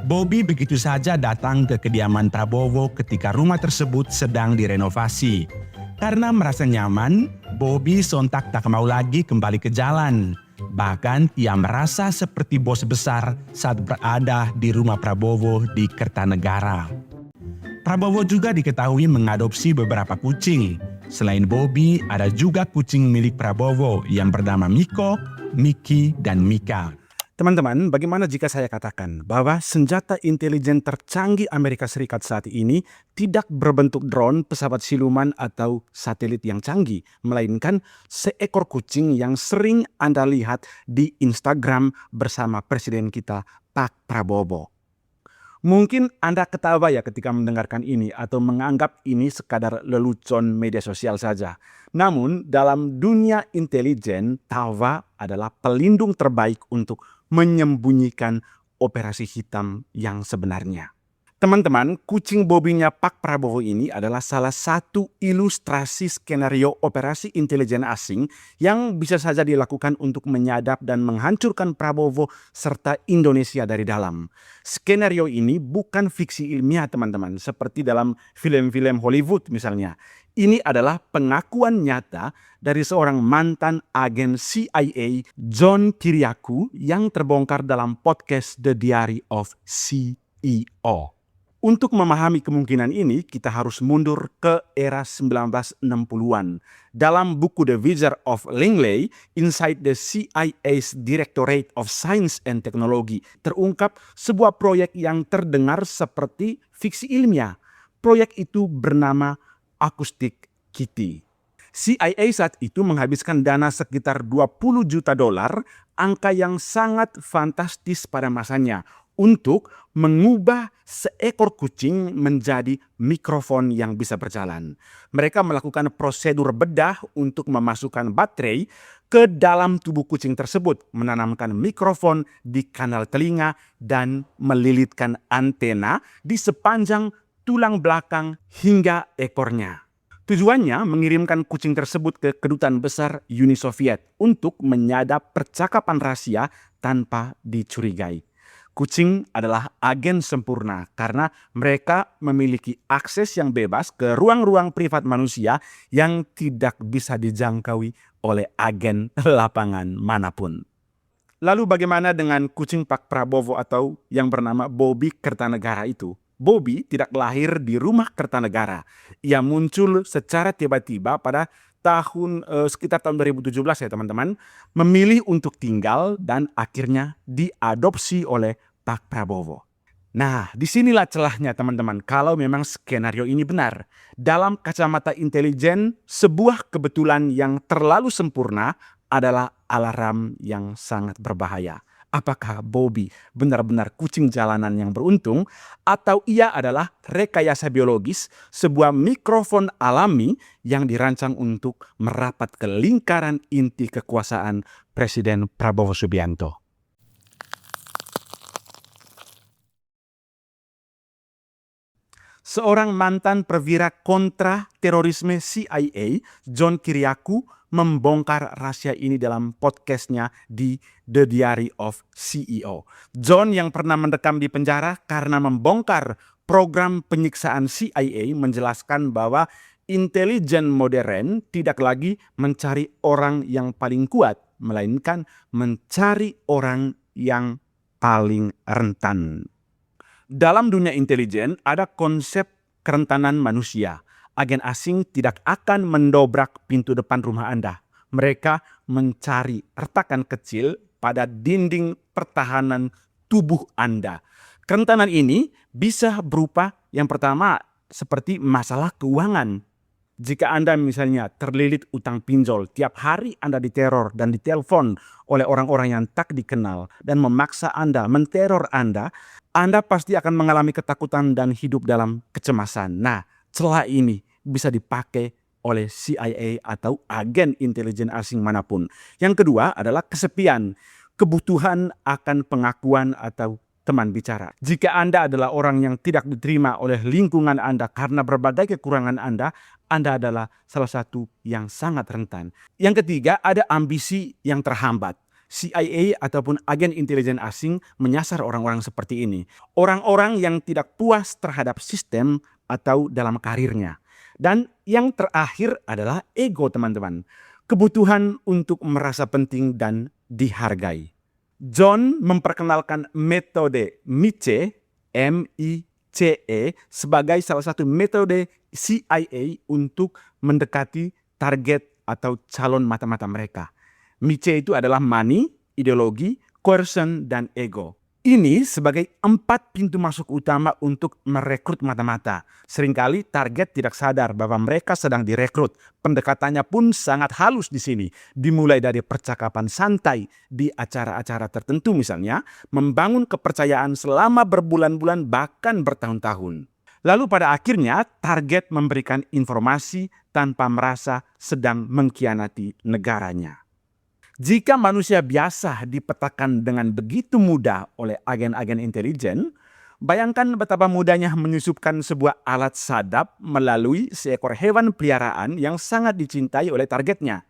Bobby begitu saja datang ke kediaman Prabowo ketika rumah tersebut sedang direnovasi. Karena merasa nyaman, Bobby sontak tak mau lagi kembali ke jalan. Bahkan ia merasa seperti bos besar saat berada di rumah Prabowo di Kertanegara. Prabowo juga diketahui mengadopsi beberapa kucing. Selain Bobby, ada juga kucing milik Prabowo yang bernama Miko, Miki, dan Mika. Teman-teman, bagaimana jika saya katakan bahwa senjata intelijen tercanggih Amerika Serikat saat ini tidak berbentuk drone, pesawat siluman, atau satelit yang canggih, melainkan seekor kucing yang sering Anda lihat di Instagram bersama Presiden kita, Pak Prabowo. Mungkin Anda ketawa ya ketika mendengarkan ini atau menganggap ini sekadar lelucon media sosial saja. Namun dalam dunia intelijen, tawa adalah pelindung terbaik untuk menyembunyikan operasi hitam yang sebenarnya. Teman-teman, kucing Bobby-nya Pak Prabowo ini adalah salah satu ilustrasi skenario operasi intelijen asing yang bisa saja dilakukan untuk menyadap dan menghancurkan Prabowo serta Indonesia dari dalam. Skenario ini bukan fiksi ilmiah, teman-teman, seperti dalam film-film Hollywood misalnya. Ini adalah pengakuan nyata dari seorang mantan agen CIA, John Kiriakou, yang terbongkar dalam podcast The Diary of CEO. Untuk memahami kemungkinan ini, kita harus mundur ke era 1960-an. Dalam buku The Wizard of Langley, Inside the CIA's Directorate of Science and Technology, terungkap sebuah proyek yang terdengar seperti fiksi ilmiah. Proyek itu bernama Acoustic Kitty. CIA saat itu menghabiskan dana sekitar $20 juta, angka yang sangat fantastis pada masanya, untuk mengubah seekor kucing menjadi mikrofon yang bisa berjalan. Mereka melakukan prosedur bedah untuk memasukkan baterai ke dalam tubuh kucing tersebut, menanamkan mikrofon di kanal telinga, dan melilitkan antena di sepanjang tulang belakang hingga ekornya. Tujuannya mengirimkan kucing tersebut ke kedutaan besar Uni Soviet untuk menyadap percakapan rahasia tanpa dicurigai. Kucing adalah agen sempurna karena mereka memiliki akses yang bebas ke ruang-ruang privat manusia yang tidak bisa dijangkaui oleh agen lapangan manapun. Lalu bagaimana dengan kucing Pak Prabowo atau yang bernama Bobby Kertanegara itu? Bobby tidak lahir di rumah Kertanegara. Ia muncul secara tiba-tiba pada sekitar tahun 2017 ya teman-teman, memilih untuk tinggal dan akhirnya diadopsi oleh Pak Prabowo. Nah, disinilah celahnya teman-teman kalau memang skenario ini benar. Dalam kacamata intelijen, sebuah kebetulan yang terlalu sempurna adalah alarm yang sangat berbahaya. Apakah Bobby benar-benar kucing jalanan yang beruntung, atau ia adalah rekayasa biologis, sebuah mikrofon alami yang dirancang untuk merapat ke lingkaran inti kekuasaan Presiden Prabowo Subianto? Seorang mantan perwira kontra terorisme CIA, John Kiriakou, membongkar rahasia ini dalam podcastnya di The Diary of CEO. John yang pernah mendekam di penjara karena membongkar program penyiksaan CIA menjelaskan bahwa intelijen modern tidak lagi mencari orang yang paling kuat, melainkan mencari orang yang paling rentan. Dalam dunia intelijen ada konsep kerentanan manusia. Agen asing tidak akan mendobrak pintu depan rumah Anda. Mereka mencari retakan kecil pada dinding pertahanan tubuh Anda. Kerentanan ini bisa berupa yang pertama seperti masalah keuangan. Jika Anda misalnya terlilit utang pinjol, tiap hari Anda diteror dan ditelepon oleh orang-orang yang tak dikenal dan memaksa Anda, menteror Anda pasti akan mengalami ketakutan dan hidup dalam kecemasan. Nah, celah ini bisa dipakai oleh CIA atau agen intelijen asing manapun. Yang kedua adalah kesepian, kebutuhan akan pengakuan atau teman bicara. Jika Anda adalah orang yang tidak diterima oleh lingkungan Anda karena berbagai kekurangan Anda adalah salah satu yang sangat rentan. Yang ketiga ada ambisi yang terhambat. CIA ataupun agen intelijen asing menyasar orang-orang seperti ini. Orang-orang yang tidak puas terhadap sistem atau dalam karirnya. Dan yang terakhir adalah ego, teman-teman. Kebutuhan untuk merasa penting dan dihargai. John memperkenalkan metode MICE, M-I-C-E, sebagai salah satu metode CIA untuk mendekati target atau calon mata-mata mereka. MICE itu adalah money, ideologi, coercion, dan ego. Ini sebagai 4 pintu masuk utama untuk merekrut mata-mata. Seringkali target tidak sadar bahwa mereka sedang direkrut. Pendekatannya pun sangat halus di sini. Dimulai dari percakapan santai di acara-acara tertentu misalnya, membangun kepercayaan selama berbulan-bulan bahkan bertahun-tahun. Lalu pada akhirnya target memberikan informasi tanpa merasa sedang mengkhianati negaranya. Jika manusia biasa dipetakan dengan begitu mudah oleh agen-agen intelijen, bayangkan betapa mudahnya menyusupkan sebuah alat sadap melalui seekor hewan peliharaan yang sangat dicintai oleh targetnya.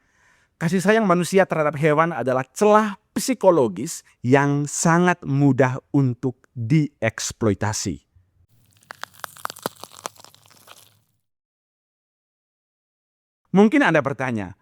Kasih sayang manusia terhadap hewan adalah celah psikologis yang sangat mudah untuk dieksploitasi. Mungkin Anda bertanya,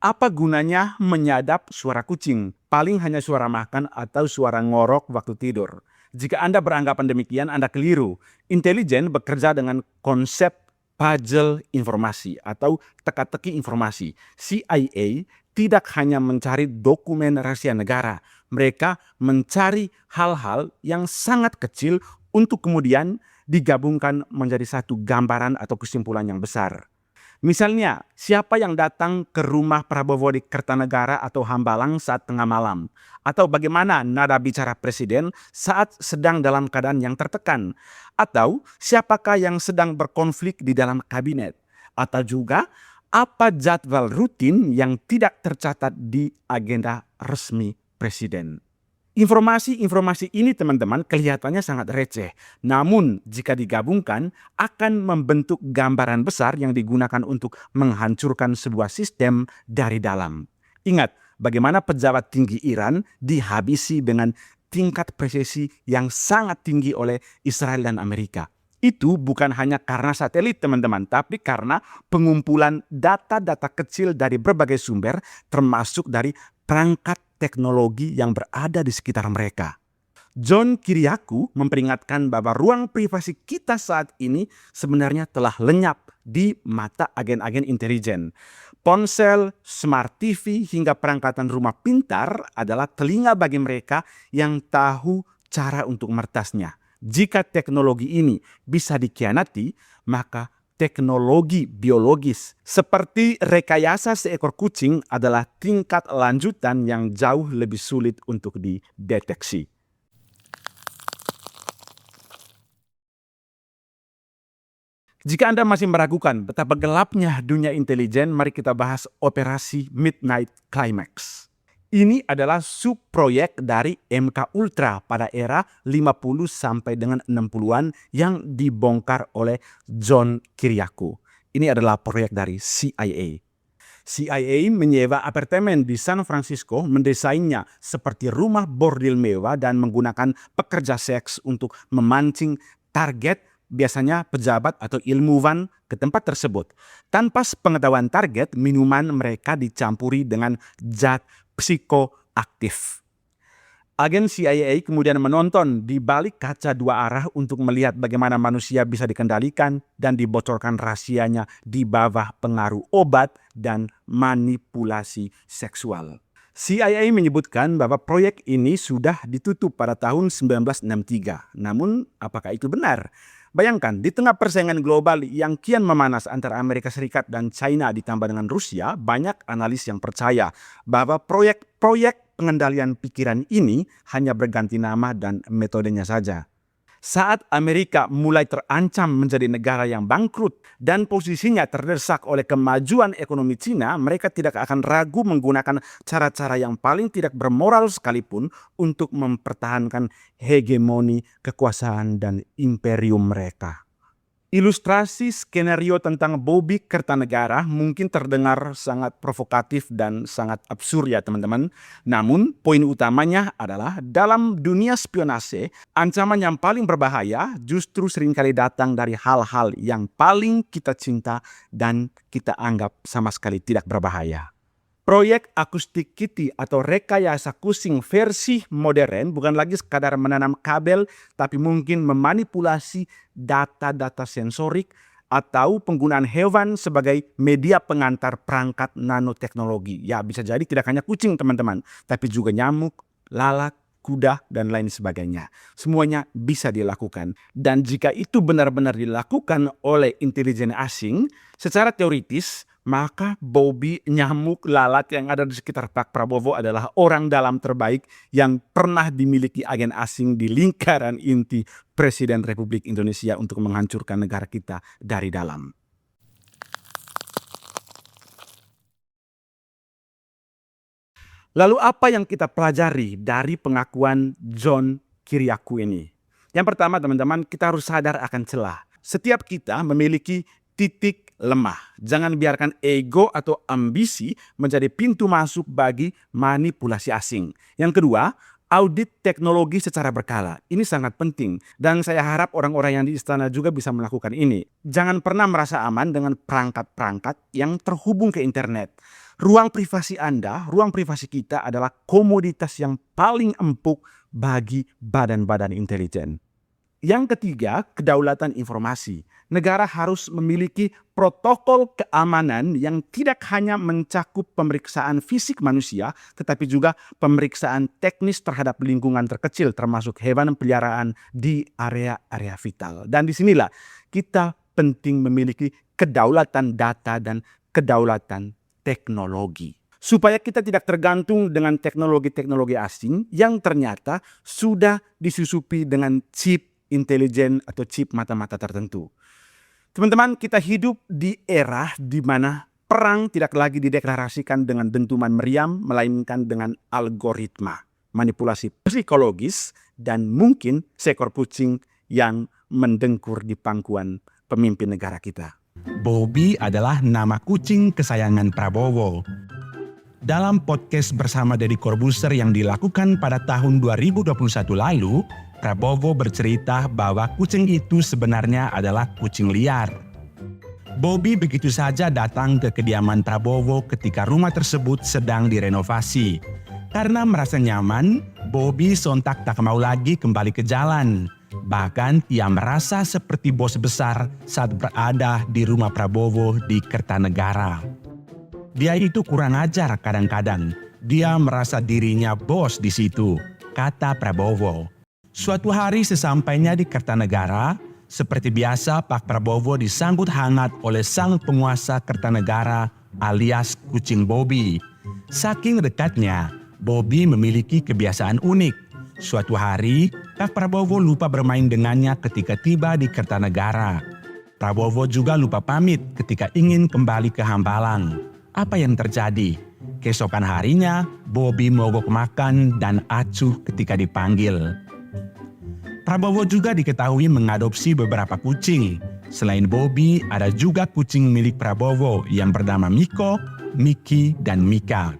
apa gunanya menyadap suara kucing? Paling hanya suara makan atau suara ngorok waktu tidur. Jika Anda beranggapan demikian, Anda keliru. Intelijen bekerja dengan konsep puzzle informasi atau teka-teki informasi. CIA tidak hanya mencari dokumen rahasia negara. Mereka mencari hal-hal yang sangat kecil untuk kemudian digabungkan menjadi satu gambaran atau kesimpulan yang besar. Misalnya, siapa yang datang ke rumah Prabowo di Kertanegara atau Hambalang saat tengah malam? Atau bagaimana nada bicara presiden saat sedang dalam keadaan yang tertekan? Atau siapakah yang sedang berkonflik di dalam kabinet? Atau juga apa jadwal rutin yang tidak tercatat di agenda resmi presiden? Informasi-informasi ini teman-teman kelihatannya sangat receh. Namun jika digabungkan akan membentuk gambaran besar yang digunakan untuk menghancurkan sebuah sistem dari dalam. Ingat bagaimana pejabat tinggi Iran dihabisi dengan tingkat presisi yang sangat tinggi oleh Israel dan Amerika. Itu bukan hanya karena satelit teman-teman, tapi karena pengumpulan data-data kecil dari berbagai sumber termasuk dari perangkat teknologi yang berada di sekitar mereka. John Kiriakou memperingatkan bahwa ruang privasi kita saat ini sebenarnya telah lenyap di mata agen-agen intelijen. Ponsel, smart TV, hingga perangkatan rumah pintar adalah telinga bagi mereka yang tahu cara untuk meretasnya. Jika teknologi ini bisa dikhianati, maka teknologi biologis seperti rekayasa seekor kucing adalah tingkat lanjutan yang jauh lebih sulit untuk dideteksi. Jika Anda masih meragukan betapa gelapnya dunia intelijen, mari kita bahas operasi Midnight Climax. Ini adalah subproyek dari MK Ultra pada era 50 sampai dengan 60-an yang dibongkar oleh John Kiriakou. Ini adalah proyek dari CIA. CIA menyewa apartemen di San Francisco, mendesainnya seperti rumah bordil mewah dan menggunakan pekerja seks untuk memancing target, biasanya pejabat atau ilmuwan, ke tempat tersebut. Tanpa pengetahuan target, minuman mereka dicampuri dengan zat psikoaktif. Agen CIA kemudian menonton di balik kaca dua arah untuk melihat bagaimana manusia bisa dikendalikan dan dibocorkan rahasianya di bawah pengaruh obat dan manipulasi seksual. CIA menyebutkan bahwa proyek ini sudah ditutup pada tahun 1963. Namun, apakah itu benar? Bayangkan, di tengah persaingan global yang kian memanas antara Amerika Serikat dan China ditambah dengan Rusia, banyak analis yang percaya bahwa proyek pengendalian pikiran ini hanya berganti nama dan metodenya saja. Saat Amerika mulai terancam menjadi negara yang bangkrut dan posisinya terdesak oleh kemajuan ekonomi Cina, mereka tidak akan ragu menggunakan cara-cara yang paling tidak bermoral sekalipun untuk mempertahankan hegemoni kekuasaan dan imperium mereka. Ilustrasi skenario tentang Bobby Kertanegara mungkin terdengar sangat provokatif dan sangat absurd ya teman-teman. Namun poin utamanya adalah dalam dunia spionase, ancaman yang paling berbahaya justru seringkali datang dari hal-hal yang paling kita cinta dan kita anggap sama sekali tidak berbahaya. Proyek Acoustic Kitty atau rekayasa kucing versi modern bukan lagi sekadar menanam kabel, tapi mungkin memanipulasi data-data sensorik atau penggunaan hewan sebagai media pengantar perangkat nanoteknologi. Ya, bisa jadi tidak hanya kucing teman-teman, tapi juga nyamuk, lalat, kuda, dan lain sebagainya. Semuanya bisa dilakukan. Dan jika itu benar-benar dilakukan oleh intelijen asing, secara teoritis, maka Bobby, nyamuk, lalat yang ada di sekitar Pak Prabowo adalah orang dalam terbaik yang pernah dimiliki agen asing di lingkaran inti Presiden Republik Indonesia untuk menghancurkan negara kita dari dalam. Lalu apa yang kita pelajari dari pengakuan John Kiriakou ini? Yang pertama teman-teman, kita harus sadar akan celah. Setiap kita memiliki titik lemah. Jangan biarkan ego atau ambisi menjadi pintu masuk bagi manipulasi asing. Yang kedua, audit teknologi secara berkala. Ini sangat penting dan saya harap orang-orang yang di istana juga bisa melakukan ini. Jangan pernah merasa aman dengan perangkat-perangkat yang terhubung ke internet. Ruang privasi Anda, ruang privasi kita adalah komoditas yang paling empuk bagi badan-badan intelijen. Yang ketiga, kedaulatan informasi. Negara harus memiliki protokol keamanan yang tidak hanya mencakup pemeriksaan fisik manusia, tetapi juga pemeriksaan teknis terhadap lingkungan terkecil, termasuk hewan peliharaan di area-area vital. Dan disinilah kita penting memiliki kedaulatan data dan kedaulatan teknologi. Supaya kita tidak tergantung dengan teknologi-teknologi asing yang ternyata sudah disusupi dengan chip intelijen atau chip mata-mata tertentu. Teman-teman, kita hidup di era di mana perang tidak lagi dideklarasikan dengan dentuman meriam, melainkan dengan algoritma, manipulasi psikologis, dan mungkin seekor kucing yang mendengkur di pangkuan pemimpin negara kita. Bobby adalah nama kucing kesayangan Prabowo. Dalam podcast bersama Deddy Corbuzier yang dilakukan pada tahun 2021 lalu, Prabowo bercerita bahwa kucing itu sebenarnya adalah kucing liar. Bobby begitu saja datang ke kediaman Prabowo ketika rumah tersebut sedang direnovasi. Karena merasa nyaman, Bobby sontak tak mau lagi kembali ke jalan. Bahkan ia merasa seperti bos besar saat berada di rumah Prabowo di Kertanegara. Dia itu kurang ajar kadang-kadang. Dia merasa dirinya bos di situ, kata Prabowo. Suatu hari sesampainya di Kertanegara, seperti biasa Pak Prabowo disambut hangat oleh sang penguasa Kertanegara alias kucing Bobby. Saking dekatnya, Bobby memiliki kebiasaan unik. Suatu hari, Pak Prabowo lupa bermain dengannya ketika tiba di Kertanegara. Prabowo juga lupa pamit ketika ingin kembali ke Hambalang. Apa yang terjadi? Keesokan harinya, Bobby mogok makan dan acuh ketika dipanggil. Prabowo juga diketahui mengadopsi beberapa kucing. Selain Bobby, ada juga kucing milik Prabowo yang bernama Miko, Miki, dan Mika.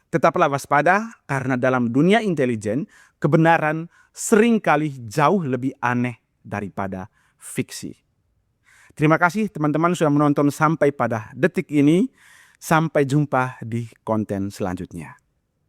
Tetaplah waspada karena dalam dunia intelijen, kebenaran seringkali jauh lebih aneh daripada fiksi. Terima kasih teman-teman sudah menonton sampai pada detik ini. Sampai jumpa di konten selanjutnya.